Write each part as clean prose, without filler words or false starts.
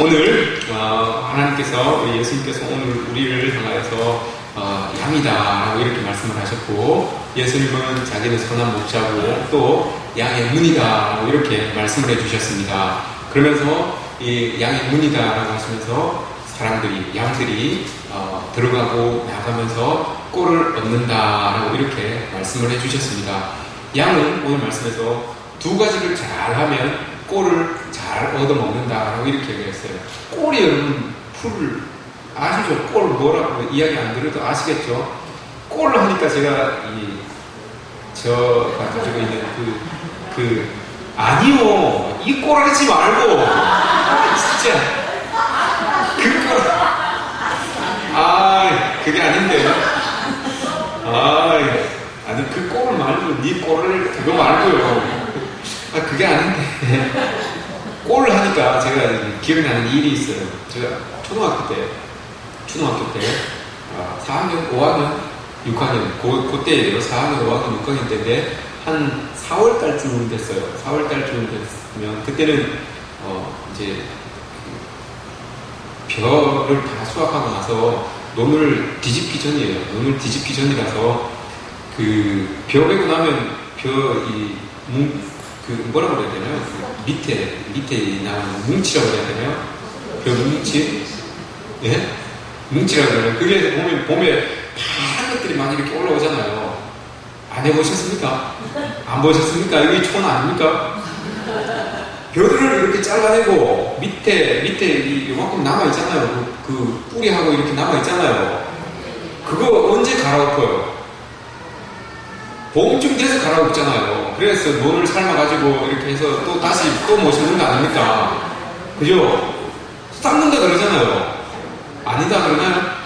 오늘 하나님께서 우리 예수님께서 오늘 우리를 향하여서 양이다 라고 이렇게 말씀을 하셨고, 예수님은 자기는 선한 목자고 또 양의 문이다 라고 이렇게 말씀을 해주셨습니다. 그러면서 이 양의 문이다 라고 하시면서 사람들이, 양들이 들어가고 나가면서 꼴을 얻는다 라고 이렇게 말씀을 해주셨습니다. 양은 오늘 말씀에서 두 가지를 잘하면 꼴을 잘 얻어먹는다라고 이렇게 얘기했어요. 꼴이 여러분, 풀 아시죠? 꼴 뭐라고 이야기 안 들어도 아시겠죠? 꼴을 하니까 제가 제가 가지고 있는 아니요, 이 꼴을 하지 말고 진짜 그게 아닌데, 아니 그 꼴을 말고 네 꼴을 그거 말고요. 그게 아닌데 꼴을 하니까 제가 기억나는 일이 있어요. 제가 초등학교 때 4학년, 5학년, 6학년 그때예요. 4학년, 5학년, 6학년 때인데 한 4월달쯤 됐어요. 4월달쯤 됐으면 그때는 이제 벼를 다 수확하고 나서 논을 뒤집기 전이에요. 논을 뒤집기 전이라서 벼 베고 나면 뭐라고 그래야 되나요? 밑에 나오는 뭉치라고 해야 되나요? 벼 뭉치? 예? 뭉치라고 그러나요? 그게 봄에 파란 것들이 많이 이렇게 올라오잖아요. 안 해보셨습니까? 안 보셨습니까? 이게 촌 아닙니까? 벼들을 이렇게 잘라내고 밑에 요만큼 남아있잖아요. 그 뿌리하고 이렇게 남아있잖아요. 그거 언제 갈아엎어요? 봄쯤 돼서 갈아엎잖아요. 그래서 논을 삶아가지고 이렇게 해서 또 다시 또 모시는 거 아닙니까? 그죠? 삶는다 그러잖아요. 아니다 그러나요?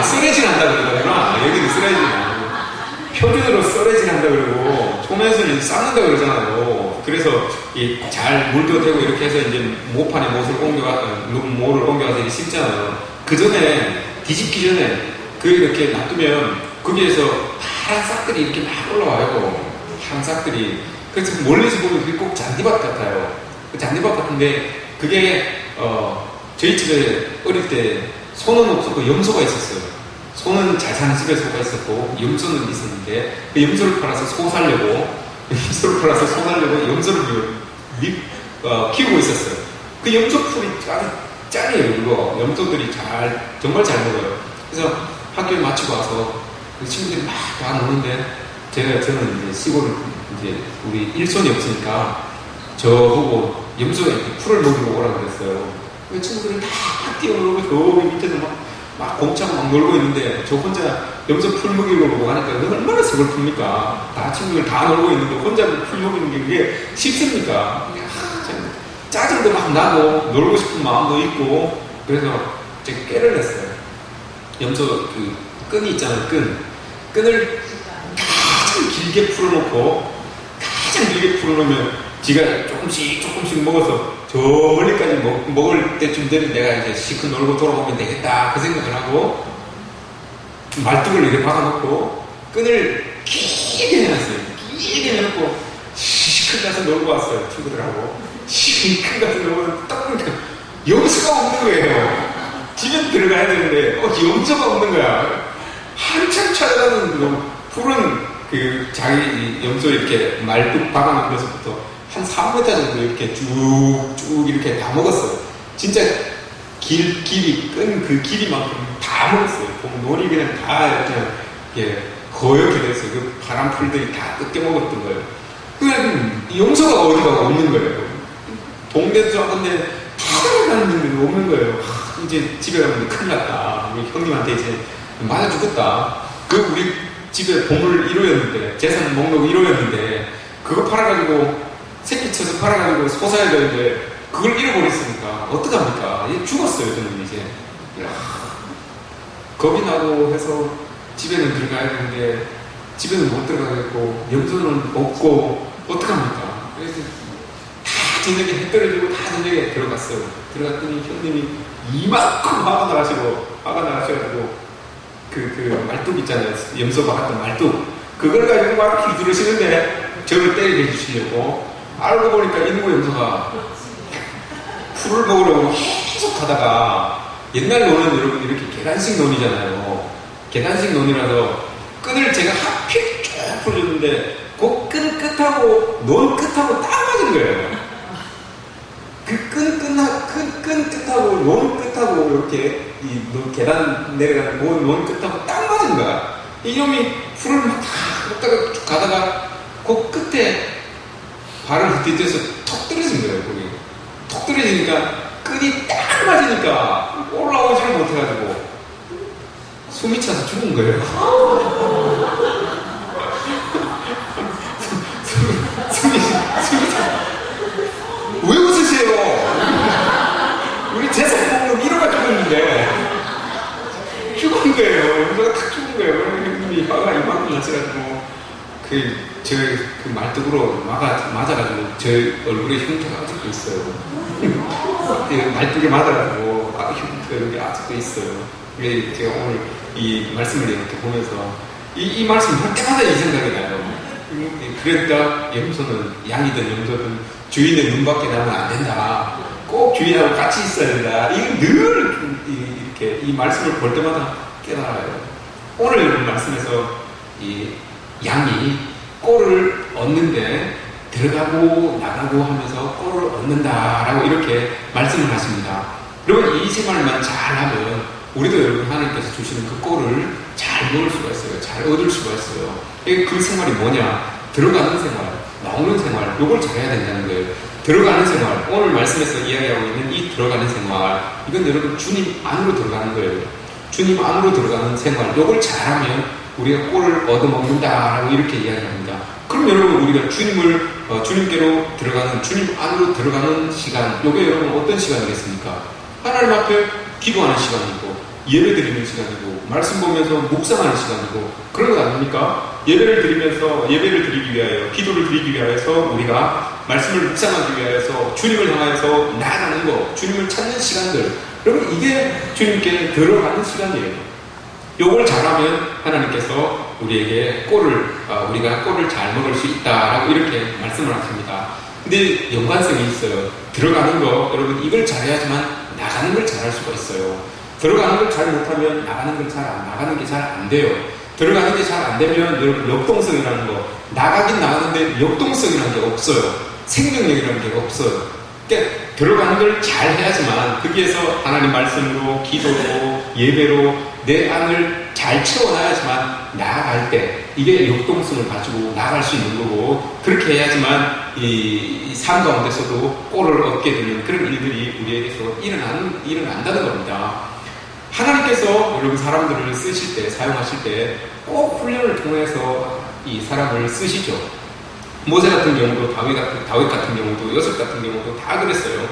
썰해진 한다 그러잖아요. 여기는 썰해진 아니고 표준으로 썰해진 한다 그러고 초면에서는 삶는다 그러잖아요. 그래서 잘 물도 되고 이렇게 해서 이제 모판에 모를 옮겨가서 이렇게 심잖아요. 그 전에 뒤집기 전에 이렇게 놔두면 거기에서 파란 싹들이 이렇게 막 올라와요. 파란 싹들이. 그래서 멀리서 보면 그게 꼭 잔디밭 같아요. 잔디밭 같은데 그게 저희 집에 어릴 때 소는 없었고 염소가 있었어요. 소는 잘 사는 집에 소가 있었고 염소는 있었는데 그 염소를 팔아서 소 살려고 염소를 키우고 있었어요. 그 염소 풀이 짱이에요. 그거 염소들이 정말 잘 먹어요. 그래서 학교에 마치고 와서 그 친구들이 막 다 노는데 저는 이제 시골을 우리 일손이 없으니까 저보고 염소에 풀을 먹이고 오라고 그랬어요. 그 친구들이 다 뛰어놀고 저기 밑에서 막 공차고 막 놀고 있는데 저 혼자 염소 풀 먹이고 오고 하니까 얼마나 서글픕니까? 다 친구들 다 놀고 있는데 혼자 풀 먹이는 게 그게 쉽습니까? 짜증도 막 나고 놀고 싶은 마음도 있고 그래서 제가 깨를 냈어요. 염소 끈이 있잖아요. 끈을 가장 길게 풀어놓으면 지가 조금씩 먹어서 저 멀리까지 먹을 때쯤 되면 내가 이제 시큰 놀고 돌아오면 되겠다 그 생각을 하고 말뚝을 이렇게 박아놓고 끈을 길게 해놨어요. 길게 해놓고 시큰 가서 놀고 왔어요. 친구들하고 시큰 가서 놀고 딱 염소가 없는 거예요. 집에 들어가야 되는데 염소가 없는 거야. 한참 찾아가는 풀은 자기 염소 이렇게 말뚝 박아놓은 데서부터 한 3m 정도 이렇게 쭉 이렇게 다 먹었어요. 진짜 길이 끈 그 길이만큼 다 먹었어요. 논이 그냥 다 이렇게 거역이 됐어요. 그 파란 풀들이 다 뜯겨 먹었던 거예요. 그냥 염소가 어디가 없는 거예요. 동네도 좋았는데 찾아가는 데는 없는 거예요. 이제 집에 가면 큰일 났다. 우리 형님한테 이제 맞아 죽었다. 우리 집에 보물 1호였는데, 재산 목록 1호였는데, 그거 팔아가지고, 새끼 쳐서 팔아가지고 소 사야 되는데, 그걸 잃어버렸으니까, 어떡합니까? 죽었어요, 저는 이제. 겁이 나고 해서 집에는 들어가야 되는데, 집에는 못 들어가겠고, 염소는 없고, 어떡합니까? 그래서 다 저녁에 해 떨어지고 다 저녁에 들어갔어요. 들어갔더니 형님이 이만큼 화가 나셔가지고, 그 말뚝 있잖아요. 염소가 했던 말뚝. 그걸 가지고 막 들으시는데, 저를 때리게 해주시려고 알고 보니까 인구 염소가 풀을 먹으려고 계속 가다가 옛날 논은 여러분 이렇게 계단식 논이잖아요. 계단식 논이라서 끈을 제가 하필 쭉 풀어줬는데 그 끈 끝하고 논 끝하고 딱 맞은 거예요. 그 끈 끝하고 논 끝하고 이렇게 이 계단 내려가는 그 논 끝하고 딱 맞은 거야. 이놈이 풀을 막 다 쭉 가다가 그 끝에 발을 헛디뎌서 톡 떨어진 거예요. 거기 톡 떨어지니까 끈이 딱 맞으니까 올라오지를 못해가지고 숨이 차서 죽은 거예요. 숨이 차서. 왜 웃으세요? 우리 재산 먹는 1호가 죽었는데 죽은 거예요. 염소가 탁 죽은 거예요. 형님이 화가 이만큼 나셔가지고 그 말뚝으로 맞아가지고 저 얼굴에 흉터가 아직도 있어요. 말뚝에 맞아가지고 흉터가 여기 아직도 있어요. 제가 오늘 이 말씀을 이렇게 보면서 이 말씀 할 때마다 이 생각이 나요. 그러니까 염소는 양이든 염소든 주인의 눈밖에 나면 안 된다. 꼭 주인하고 같이 있어야 된다. 이거 늘 이렇게 이 말씀을 볼 때마다 깨달아요. 오늘 여러분 말씀에서 이 양이 꼴을 얻는데 들어가고 나가고 하면서 꼴을 얻는다라고 이렇게 말씀을 하십니다. 여러분 이 생활만 잘하면 우리도 여러분 하나님께서 주시는 그 꼴을 잘 먹을 수가 있어요. 잘 얻을 수가 있어요. 그 생활이 뭐냐? 들어가는 생활, 나오는 생활, 요걸 잘해야 된다는 거예요. 들어가는 생활, 오늘 말씀에서 이야기하고 있는 이 들어가는 생활, 이건 여러분 주님 안으로 들어가는 거예요. 주님 안으로 들어가는 생활, 요걸 잘하면 우리가 꼴을 얻어먹는다라고 이렇게 이야기합니다. 그럼 여러분 우리가 주님께로 들어가는, 주님 안으로 들어가는 시간, 요게 여러분 어떤 시간이겠습니까? 하나님 앞에 기도하는 시간이고, 예배 드리는 시간이고, 말씀 보면서 묵상하는 시간이고, 그런 거 아닙니까? 예배를 드리기 위하여, 기도를 드리기 위하여서 우리가 말씀을 묵상하기 위하여서 주님을 향하여서 나아가는 거, 주님을 찾는 시간들, 여러분 이게 주님께 들어가는 시간이에요. 요걸 잘하면 하나님께서 우리에게 우리가 꼴을 잘 먹을 수 있다라고 이렇게 말씀을 하십니다. 근데 연관성이 있어요. 들어가는 거, 여러분 이걸 잘해야지만 나가는 걸 잘할 수가 있어요. 들어가는 걸 잘 못하면 나가는 게 잘 안 돼요. 들어가는 게 잘 안 되면 여러분 역동성이라는 거, 나가긴 나가는데 역동성이라는 게 없어요. 생명력이라는 게 없어요. 그러니까 들어가는 걸 잘 해야지만 거기에서 하나님 말씀으로, 기도로, 예배로 내 안을 잘 채워놔야지만 나아갈 때 이게 역동성을 가지고 나아갈 수 있는 거고, 그렇게 해야지만 이 삶 가운데서도 꼴을 얻게 되는 그런 일들이 우리에게서 일어난다는 겁니다. 하나님께서 여러분 사람들을 쓰실 때, 사용하실 때 꼭 훈련을 통해서 이 사람을 쓰시죠. 모세 같은 경우도, 다윗 같은 경우도, 요셉 같은 경우도 다 그랬어요.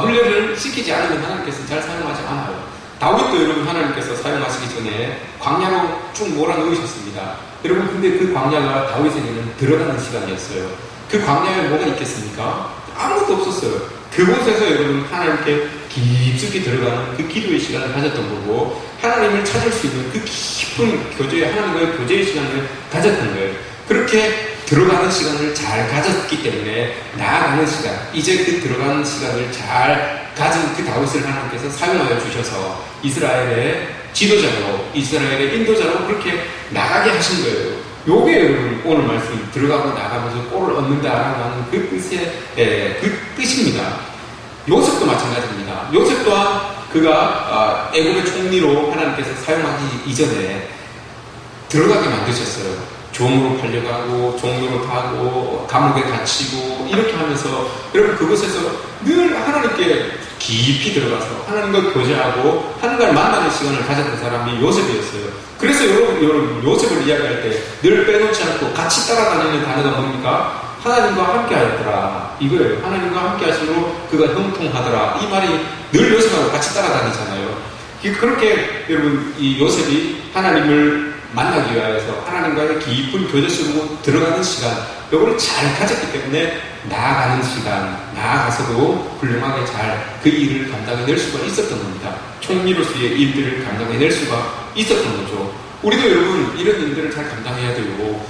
훈련을 시키지 않으면 하나님께서 잘 사용하지 않아요. 다윗도 여러분 하나님께서 사용하시기 전에 광야로 쭉 몰아넣으셨습니다. 여러분 근데 그 광야가 다윗에게는 들어가는 시간이었어요. 그 광야에 뭐가 있겠습니까? 아무것도 없었어요. 그곳에서 여러분 하나님께 깊숙이 들어가는 그 기도의 시간을 가졌던 거고, 하나님을 찾을 수 있는 그 깊은 교제, 하나님과의 교제의 시간을 가졌던 거예요. 그렇게 들어가는 시간을 잘 가졌기 때문에 나아가는 시간, 이제 그 들어가는 시간을 잘 가진 그 다윗을 하나님께서 사용하여 주셔서 이스라엘의 지도자로, 이스라엘의 인도자로 그렇게 나가게 하신 거예요. 요게 여러분 오늘 말씀 들어가고 나가면서 꼴을 얻는다라고 하는 그 뜻입니다. 요셉도 마찬가지입니다. 요셉 또한 그가 애굽의 총리로 하나님께서 사용하기 이전에 들어가게 만드셨어요. 종으로 팔려가고 종로로 타고 감옥에 갇히고 이렇게 하면서 여러분 그곳에서 늘 하나님께 깊이 들어가서 하나님과 교제하고 하나님과 만나는 시간을 가졌던 사람이 요셉이었어요. 그래서 여러분 요셉을 이야기할 때 늘 빼놓지 않고 같이 따라다니는 단어가 뭡니까? 하나님과 함께 하였더라. 이거예요. 하나님과 함께 하심으로 그가 형통하더라. 이 말이 늘 요셉하고 같이 따라다니잖아요. 그렇게 여러분 이 요셉이 하나님을 만나기 위하여서 하나님과의 깊은 교제 속으로 들어가는 시간, 이걸 잘 가졌기 때문에 나아가는 시간, 나아가서도 훌륭하게 잘 그 일을 감당해낼 수가 있었던 겁니다. 총리로서의 일들을 감당해낼 수가 있었던 거죠. 우리도 여러분 이런 일들을 잘 감당해야 되고,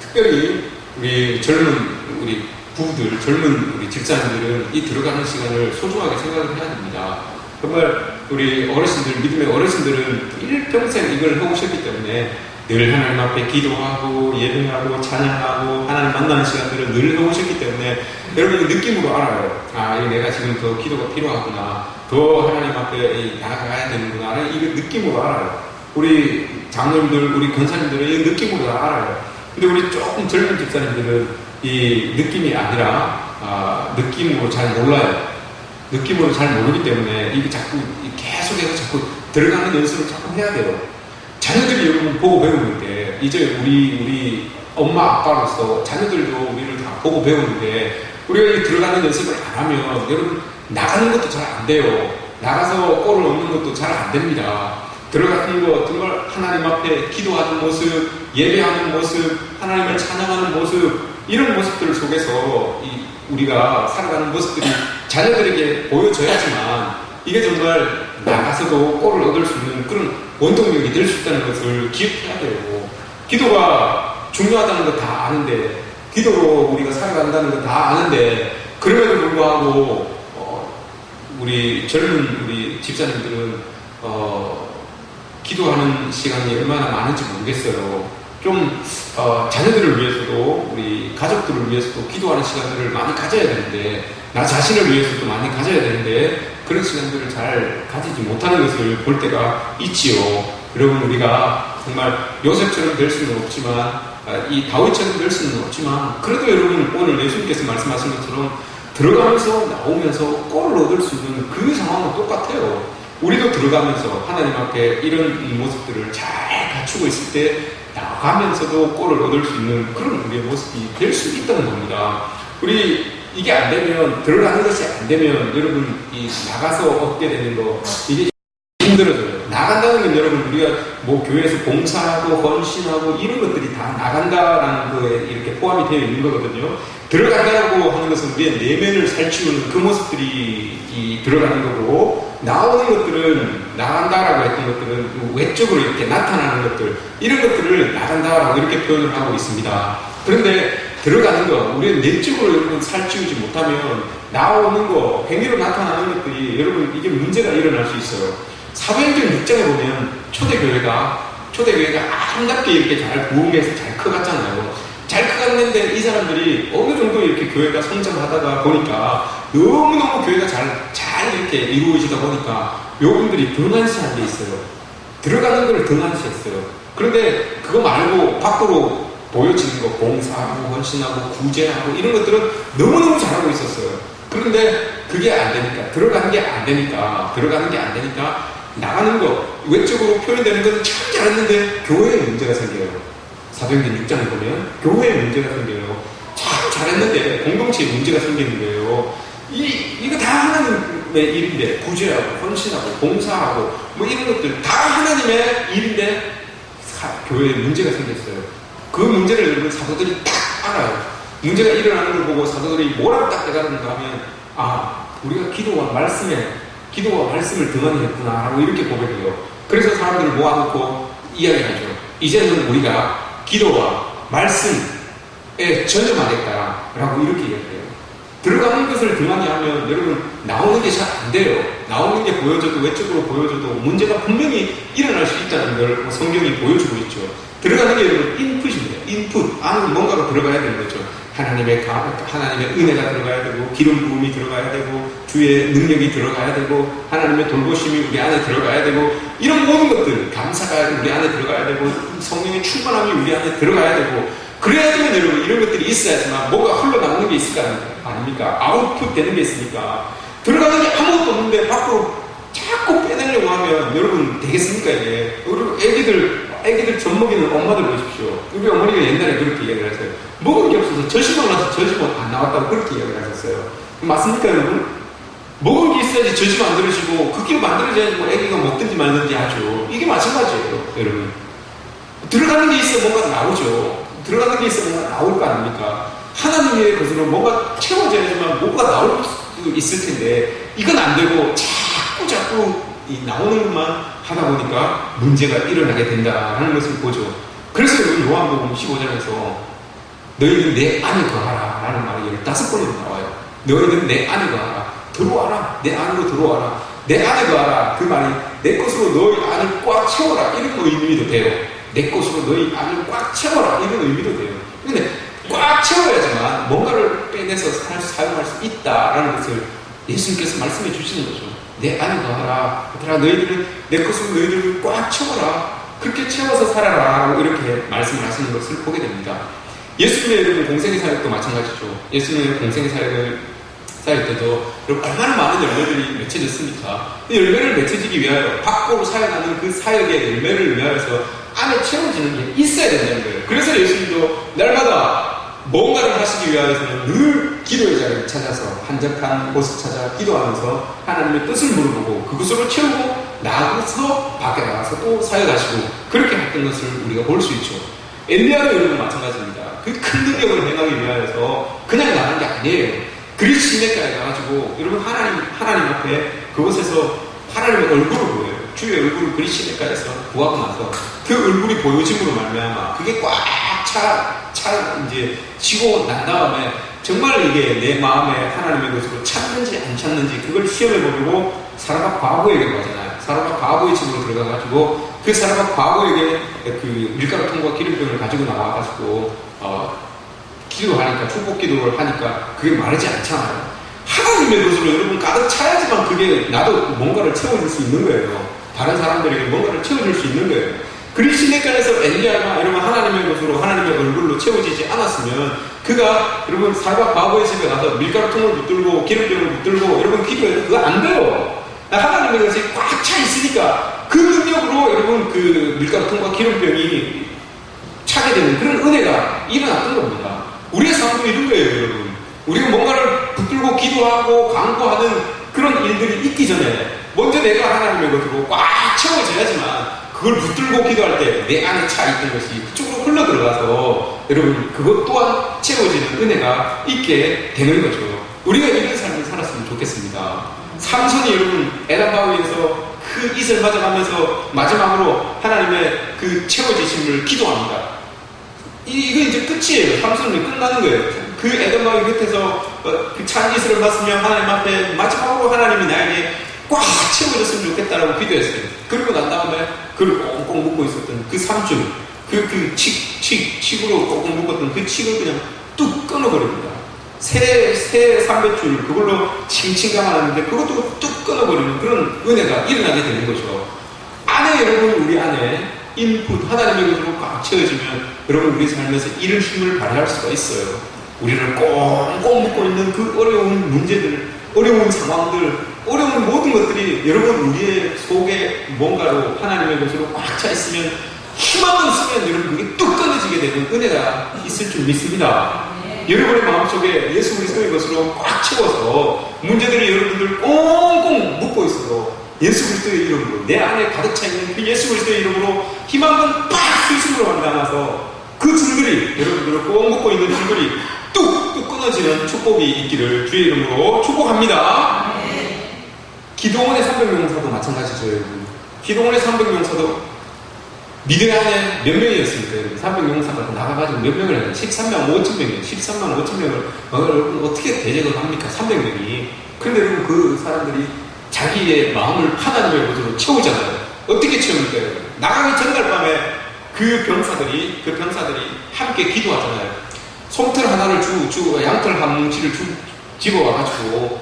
특별히 우리 젊은 우리 부부들, 젊은 우리 집사님들은 이 들어가는 시간을 소중하게 생각을 해야 됩니다. 정말 우리 어르신들, 믿음의 어르신들은 일평생 이걸 해오셨기 때문에 늘 하나님 앞에 기도하고 예배하고 찬양하고 하나님 만나는 시간들을 늘 해오셨기 때문에 여러분 느낌으로 알아요. 아, 내가 지금 더 기도가 필요하구나. 더 하나님 앞에 나아가야 되는구나. 이거 느낌으로 알아요. 우리 장로님들, 우리 권사님들은 이 느낌으로 다 알아요. 근데 우리 조금 젊은 집사님들은 이 느낌이 아니라 느낌으로 잘 몰라요. 느낌으로 잘 모르기 때문에 이게 자꾸 계속해서 자꾸 들어가는 연습을 자꾸 해야 돼요. 자녀들이 여러분 보고 배우는데 이제 우리 엄마 아빠로서 자녀들도 우리를 다 보고 배우는데 우리가 이 들어가는 연습을 안 하면 여러분 나가는 것도 잘 안 돼요. 나가서 골을 얻는 것도 잘 안 됩니다. 들어가는 거 정말 하나님 앞에 기도하는 모습, 예배하는 모습, 하나님을 찬양하는 모습, 이런 모습들 속에서 우리가 살아가는 모습들이 자녀들에게 보여져야지만 이게 정말 나가서도 골을 얻을 수 있는 그런 원동력이 될 수 있다는 것을 기억해야 돼요. 기도가 중요하다는 거 다 아는데, 기도로 우리가 살아간다는 거 다 아는데, 그럼에도 불구하고 우리 젊은 우리 집사님들은 기도하는 시간이 얼마나 많은지 모르겠어요. 좀 자녀들을 위해서도 우리 가족들을 위해서도 기도하는 시간들을 많이 가져야 되는데, 나 자신을 위해서도 많이 가져야 되는데 그런 시간들을 잘 가지지 못하는 것을 볼 때가 있지요. 여러분, 우리가 정말 요셉처럼 될 수는 없지만 이 다윗처럼 될 수는 없지만 그래도 여러분 오늘 예수님께서 말씀하신 것처럼 들어가면서 나오면서 골을 얻을 수 있는 그 상황은 똑같아요. 우리도 들어가면서 하나님 앞에 이런 모습들을 잘 갖추고 있을 때 나가면서도 골을 얻을 수 있는 그런 우리의 모습이 될 수 있다는 겁니다. 우리 이게 안 되면, 들어가는 것이 안 되면 여러분 이 나가서 얻게 되는 거 이게 힘들어져요. 나간다는 건 여러분 우리가 뭐 교회에서 봉사하고 헌신하고 이런 것들이 다 나간다라는 거에 이렇게 포함이 되어 있는 거거든요. 들어간다고 하는 것은 우리의 내면을 살찌우는 그 모습들이 들어가는 거고, 나오는 것들은, 나간다라고 했던 것들은 외적으로 이렇게 나타나는 것들, 이런 것들을 나간다라고 이렇게 표현을 하고 있습니다. 그런데 들어가는 거, 우리는 내적으로 여러분 살찌우지 못하면 나오는 거, 행위로 나타나는 것들이 여러분 이게 문제가 일어날 수 있어요. 사도행전 6장에 보면 초대교회가 아름답게 이렇게 잘 부흥해서 잘 커갔잖아요. 잘 커갔는데 이 사람들이 어느 정도 이렇게 교회가 성장하다가 보니까 너무너무 교회가 잘 이렇게 이루어지다 보니까 요분들이 등한시한 게 있어요. 들어가는 걸 등한시했어요. 그런데 그거 말고 밖으로 보여지는 거, 봉사하고 헌신하고 구제하고 이런 것들은 너무너무 잘하고 있었어요. 그런데 그게 안 되니까, 들어가는 게 안 되니까 나가는 거, 외적으로 표현되는 건 참 잘했는데 교회에 문제가 생겨요. 사도행전 6장에 보면 교회에 문제가 생겨요. 참 잘했는데 공동체에 문제가 생기는 거예요. 이거 다 하나님의 일인데, 구제하고 헌신하고 봉사하고 뭐 이런 것들 다 하나님의 일인데 교회에 문제가 생겼어요. 그 문제를 여러분 사도들이 딱 알아요. 문제가 일어나는 걸 보고 사도들이 뭐라고 딱 깨달은가 하면, 우리가 기도와 말씀을 등한히 했구나 라고 이렇게 고백해요. 그래서 사람들을 모아놓고 이야기하죠. 이제는 우리가 기도와 말씀에 전념하겠다 라고 이렇게 이야기해요. 들어가는 것을 등한히 하면 여러분 나오는 게 잘 안 돼요. 나오는 게 보여져도, 외적으로 보여져도 문제가 분명히 일어날 수 있다는 걸 성경이 보여주고 있죠. 들어가는 게 여러분 인풋입니다. 인풋. 안으로 뭔가가 들어가야 되는 거죠. 하나님의 은혜가 들어가야 되고, 기름 부음이 들어가야 되고, 주의 능력이 들어가야 되고, 하나님의 돌보심이 우리 안에 들어가야 되고, 이런 모든 것들, 감사가 우리 안에 들어가야 되고, 성령의 충만함이 우리 안에 들어가야 되고, 그래야지만 여러분 이런 것들이 있어야지만 뭐가 흘러나오는 게 있을 거 아닙니까? 아웃풋 되는 게 있으니까. 들어가는 게 아무것도 없는데 밖으로 자꾸 빼내려고 하면 여러분 되겠습니까 이게? 그리고 애기들 젖 먹이는 엄마들 보십시오. 우리 어머니가 옛날에 그렇게 이야기를 하세요. 먹은 게 없어서 젖이만 나서 젖이만 안 나왔다고 그렇게 이야기를 하셨어요. 맞습니까 여러분? 먹은 게 있어야지 젖이 만들어지고, 그게 만들어져야지 뭐 애기가 먹든지 말든지 하죠. 이게 마찬가지예요 여러분. 들어가는 게 있어야 뭔가 나오죠. 들어가는 게 있어야 뭔가 나올 거 아닙니까? 하나님의 것으로 뭔가 채워져야지만 뭔가 나올 수 있을 텐데, 이건 안 되고 자꾸 이 나오는 것만 하다 보니까 문제가 일어나게 된다는 것을 보죠. 그래서 여러분 요한복음 15장에서 너희는 내 안에 거하라 라는 말이 15번이나 나와요. 너희는 내 안에 거하라. 들어와라. 내 안으로 들어와라. 내 안에 거하라. 그 말이 내 것으로 너희 안을 꽉 채워라. 이런 의미도 돼요. 내 것으로 너희 안을 꽉 채워라. 이런 의미도 돼요. 근데 꽉 채워야지만 뭔가를 빼내서 사용할 수 있다라는 것을 예수님께서 말씀해 주시는 거죠. 내 안에 거하라. 얘들아, 너희들은 내 것으로 너희들을 꽉 채워라. 그렇게 채워서 살아라. 이렇게 말씀을 하시는 것을 보게 됩니다. 예수님의 여러분 공생의 사역도 마찬가지죠. 예수님의 공생의 사역 때도 얼마나 많은 열매들이 맺혀졌습니까? 그 열매를 맺혀지기 위하여 밖으로 사역하는 그 사역의 열매를 위하여서 안에 채워지는 게 있어야 된다는 거예요. 그래서 예수님도 날마다 뭔가를 하시기 위하여서는 늘 기도의 자리를 찾아서 한적한 곳을 찾아 기도하면서 하나님의 뜻을 물어보고 그것으로 채우고 나가서 밖에 나가서 또 사역하시고 그렇게 했던 것을 우리가 볼 수 있죠. 엘리야도 여러분 마찬가지입니다. 그 큰 능력을 행하기 위하여서 그냥 나간 게 아니에요. 그리스 시내가에 가가지고 여러분 하나님 앞에 그곳에서 하나님의 얼굴을 보여요. 주의 얼굴을 그리스 시내가에서 구하고 나서 그 얼굴이 보여짐으로 말미암아 그게 이제 치고 난 다음에 정말 이게 내 마음에 하나님의 것으로 찾는지 안 찾는지 그걸 시험해 보려고 사라밧 과부에게 가잖아요. 사라밧 과부의 집으로 들어가가지고 그 사라밧 과부에게 그 밀가루통과 기름병을 가지고 나와가지고 기도하니까 축복 기도를 하니까 그게 마르지 않잖아요. 하나님의 것으로 여러분 가득 차야지만 그게 나도 뭔가를 채워줄 수 있는 거예요. 다른 사람들에게 뭔가를 채워줄 수 있는 거예요. 그리스 시내가에서 엘리야가 여러분 하나님의 것으로 하나님의 얼굴로 채워지지 않았으면 그가 여러분 사라밧 과부의 집에 가서 밀가루통을 붙들고 기름병을 붙들고 여러분 기도해도 그거 안 돼요. 하나님의 것이 꽉 차 있으니까 그 능력으로 여러분 그 밀가루통과 기름병이 차게 되는 그런 은혜가 일어났던 겁니다. 우리의 삶도 이런 거예요, 여러분. 우리가 뭔가를 붙들고 기도하고 강구하는 그런 일들이 있기 전에 먼저 내가 하나님의 것으로 꽉 채워져야지만 그걸 붙들고 기도할 때 내 안에 차 있던 것이 그쪽으로 흘러 들어가서 여러분 그것 또한 채워지는 은혜가 있게 되는 거죠. 우리가 이런 삶을 살았으면 좋겠습니다. 삼손이 여러분 에단바위에서 그 이슬 맞아가면서 마지막으로 하나님의 그 채워지심을 기도합니다. 이거 이제 끝이에요. 삼손이 끝나는 거예요. 그 에덴바위 끝에서 그 찬 이슬을 맞으며 하나님 앞에 마지막으로 하나님이 나에게 꽉 채워졌으면 좋겠다라고 기도했어요. 그리고 난 다음에 그를 꽁꽁 묶고 있었던 그 삼줄, 칙으로 꽁꽁 묶었던 그 칙을 그냥 뚝 끊어버립니다. 새 300줄 그걸로 칭칭 감아놨는데 그것도 뚝 끊어버리는 그런 은혜가 일어나게 되는 거죠. 안에 여러분 우리 안에 인풋 하나님의 것으로 꽉 채워지면 여러분 우리 삶에서 이런 힘을 발휘할 수가 있어요. 우리를 꽁꽁 묶고 있는 그 어려운 문제들, 어려운 상황들, 어려운 모든 것들이 여러분 우리의 속에 뭔가로 하나님의 것으로 꽉 차 있으면 힘 한 번 쓰면 여러분 그게 뚝 끊어지게 되는 은혜가 있을 줄 믿습니다. 여러분의 마음속에 예수 그리스도의 것으로 꽉 채워서 문제들이 여러분들 꽁꽁 묶고 있어도 예수 그리스도의 이름으로 내 안에 가득 차 있는 그 예수 그리스도의 이름으로 힘 한 번 빡 스스로 만나서 그 줄들이 여러분들을 꼭 묶고 있는 줄들이 뚝뚝 끊어지는 축복이 있기를 주의 이름으로 축복합니다. 기도원의 300명사도 마찬가지죠, 여러분. 기도원의 300명사도 믿음 안에 몇 명이었습니까? 300명사가 나가가지고 몇 명을 했나요? 13만 5천 명이에요. 13만 5천 명을 어떻게 대적을 합니까? 300명이. 그런데 여러분 그 사람들이 자기의 마음을 하나님의 것으로 채우잖아요. 어떻게 채웁니까? 나가기 전날 밤에 그 병사들이 함께 기도하잖아요. 솜털 하나를 양털 한 뭉치를 집어와가지고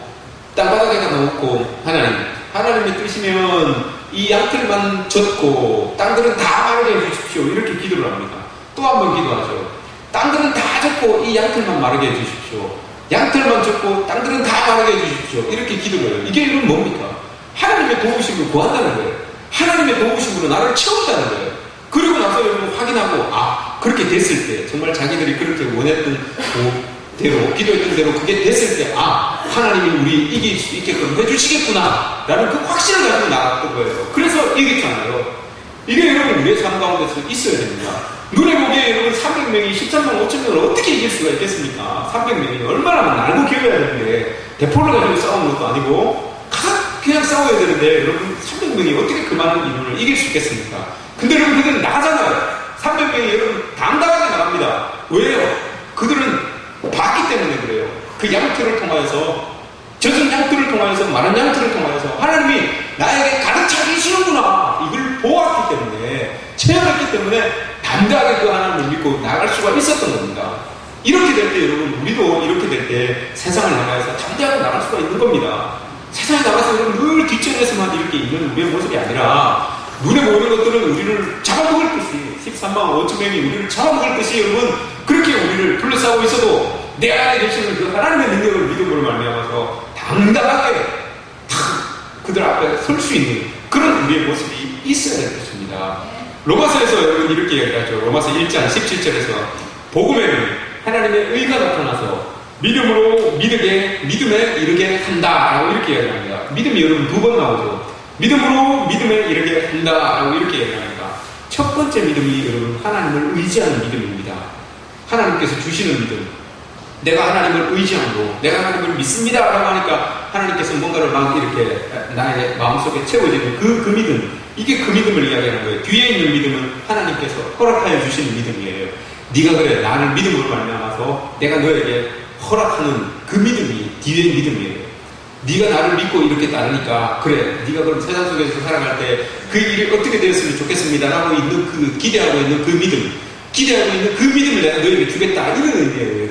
땅바닥에다 놓고 하나님의 뜻이면 이 양털만 젖고 땅들은 다 마르게 해주십시오. 이렇게 기도를 합니다. 또 한 번 기도하죠. 땅들은 다 젖고 이 양털만 마르게 해주십시오. 양털만 젖고 땅들은 다 마르게 해주십시오. 이렇게 기도를 해요. 이게 이건 뭡니까? 하나님의 도우심을 구한다는 거예요. 하나님의 도우심으로 나를 채운다는 거예요. 그리고 나서 여러분 확인하고 그렇게 됐을 때 정말 자기들이 그렇게 원했던 대로 기도했던 대로 그게 됐을 때 하나님이 우리 이길 수 있게끔 해주시겠구나 라는 그 확신을 가지고 나갔던 거예요. 그래서 이겼잖아요. 이게 여러분 우리의 삶 가운데서 있어야 됩니다. 눈에 보기에 여러분 300명이 13만 5천 명을 어떻게 이길 수가 있겠습니까? 300명이 얼마나 날고 기어야 되는데 대포를 가지고 싸우는 것도 아니고 그냥 싸워야 되는데 여러분 300명이 어떻게 그 많은 인원을 이길 수 있겠습니까? 근데 여러분 그들은 나가잖아요. 300명이 여러분 당당하게 나갑니다. 왜요? 그들은 봤기 때문에 그 양털을 통하여서, 젖은 양털을 통하여서, 마른 양털을 통하여서 하나님이 나에게 가르쳐 주시는구나, 이걸 보았기 때문에, 체험했기 때문에 담대하게 그 하나님을 믿고 나아갈 수가 있었던 겁니다. 이렇게 될 때 여러분, 우리도 이렇게 될 때 세상을 나가서 담대하게 나갈 수가 있는 겁니다. 세상에 나가서 여러분 늘 뒷전에서만 이렇게 있는 우리의 모습이 아니라 눈에 보이는 것들은 우리를 잡아먹을 듯이, 13만 5천 명이 우리를 잡아먹을 듯이 여러분 그렇게 우리를 둘러싸고 있어도 내 안에 계시는 그 하나님의 능력을 믿음으로 말미암아서 당당하게 그들 앞에 설 수 있는 그런 우리의 모습이 있어야 될 것입니다. 로마서에서 여러분 이렇게 얘기하죠. 로마서 1장 17절에서 복음에는 하나님의 의가 나타나서 믿음으로 믿음에 이르게 한다라고 이렇게 얘기합니다. 믿음이 여러분 두 번 나오죠. 믿음으로 믿음에 이르게 한다라고 이렇게 얘기합니다. 첫 번째 믿음이 여러분 하나님을 의지하는 믿음입니다. 하나님께서 주시는 믿음. 내가 하나님을 의지함으로 내가 하나님을 믿습니다 라고 하니까 하나님께서 뭔가를 막 이렇게 나의 마음속에 채워지는 그 믿음, 이게 그 믿음을 이야기하는 거예요. 뒤에 있는 믿음은 하나님께서 허락하여 주시는 믿음이에요. 네가 그래 나를 믿음으로 말미암아서 내가 너에게 허락하는 그 믿음이 뒤에 믿음이에요. 네가 나를 믿고 이렇게 따르니까 그래 네가 그럼 세상 속에서 살아갈 때 그 일이 어떻게 되었으면 좋겠습니다 라고 있는 그 기대하고 있는 그 믿음, 기대하고 있는 그 믿음을 내가 너에게 주겠다, 이런 의미예요.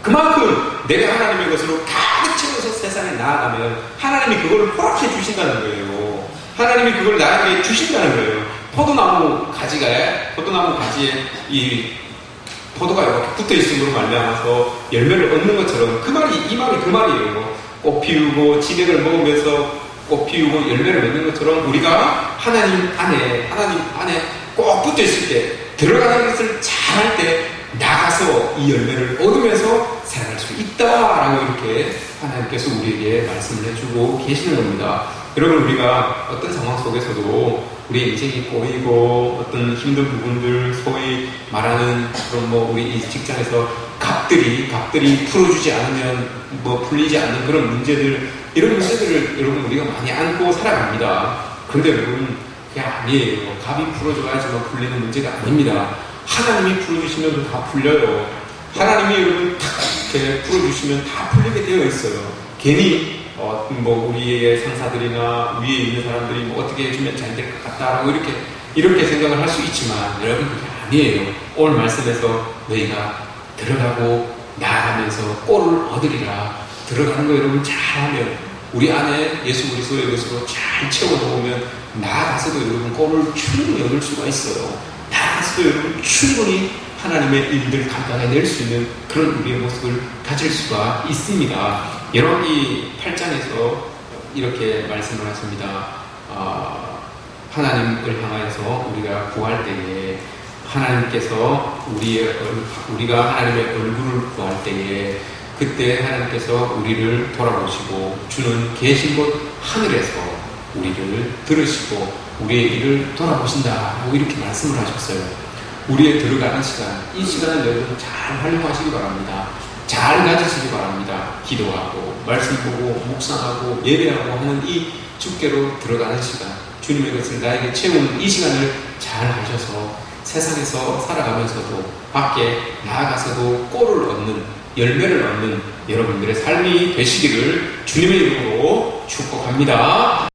그만큼 내가 하나님의 것으로 가득 채워서 세상에 나아가면 하나님이 그걸 허락해 주신다는 거예요. 하나님이 그걸 나에게 주신다는 거예요. 포도나무 가지에 이 포도가 이렇게 붙어 있음으로 말미암아서 열매를 얻는 것처럼 이 말이 그 말이에요. 꽃 피우고 진액을 먹으면서 꽃 피우고 열매를 맺는 것처럼 우리가 하나님 안에 꼭 붙어 있을 때, 들어가는 것을 잘할 때 나가서 이 열매를 얻으면서 살아갈 수 있다라고 이렇게 하나님께서 우리에게 말씀을 해주고 계시는 겁니다. 여러분, 우리가 어떤 상황 속에서도 우리의 인생이 꼬이고 어떤 힘든 부분들, 소위 말하는 그런 우리 이 직장에서 갑들이 풀어주지 않으면 풀리지 않는 그런 문제들, 이런 문제들을 여러분 우리가 많이 안고 살아갑니다. 그런데 여러분 그게 아니에요. 갑이 풀어줘야지만 풀리는 문제가 아닙니다. 하나님이 풀어주시면 다 풀려요. 하나님이 여러분 탁 이렇게 풀어주시면 다 풀리게 되어 있어요. 괜히 우리의 상사들이나 위에 있는 사람들이 어떻게 해주면 잘 될 것 같다라고 이렇게 생각을 할 수 있지만 여러분 그게 아니에요. 오늘 말씀에서 너희가 들어가고 나아가면서 꼴을 얻으리라. 들어가는 거 여러분 잘하면 우리 안에 예수 그리스도의 것으로 잘 채워놓으면 나아가서도 여러분 꼴을 충분히 얻을 수가 있어요. 나아가서도 여러분 충분히 하나님의 일들 감당해낼 수 있는 그런 우리의 모습을 가질 수가 있습니다. 열왕기 8장에서 이렇게 말씀을 하십니다. 하나님을 향하여서 우리가 구할 때에 하나님께서 우리가 하나님의 얼굴을 구할 때에 그때 하나님께서 우리를 돌아보시고 주는 계신 곳 하늘에서 우리를 들으시고 우리의 일을 돌아보신다고 이렇게 말씀을 하셨어요. 우리의 들어가는 시간, 이 시간을 여러분 잘 활용하시기 바랍니다. 잘 가지시기 바랍니다. 기도하고 말씀 보고 묵상하고 예배하고 하는 이 주께로 들어가는 시간, 주님의 것을 나에게 채우는 이 시간을 잘 하셔서 세상에서 살아가면서도 밖에 나아가서도 꼴을 얻는, 열매를 얻는 여러분들의 삶이 되시기를 주님의 이름으로 축복합니다.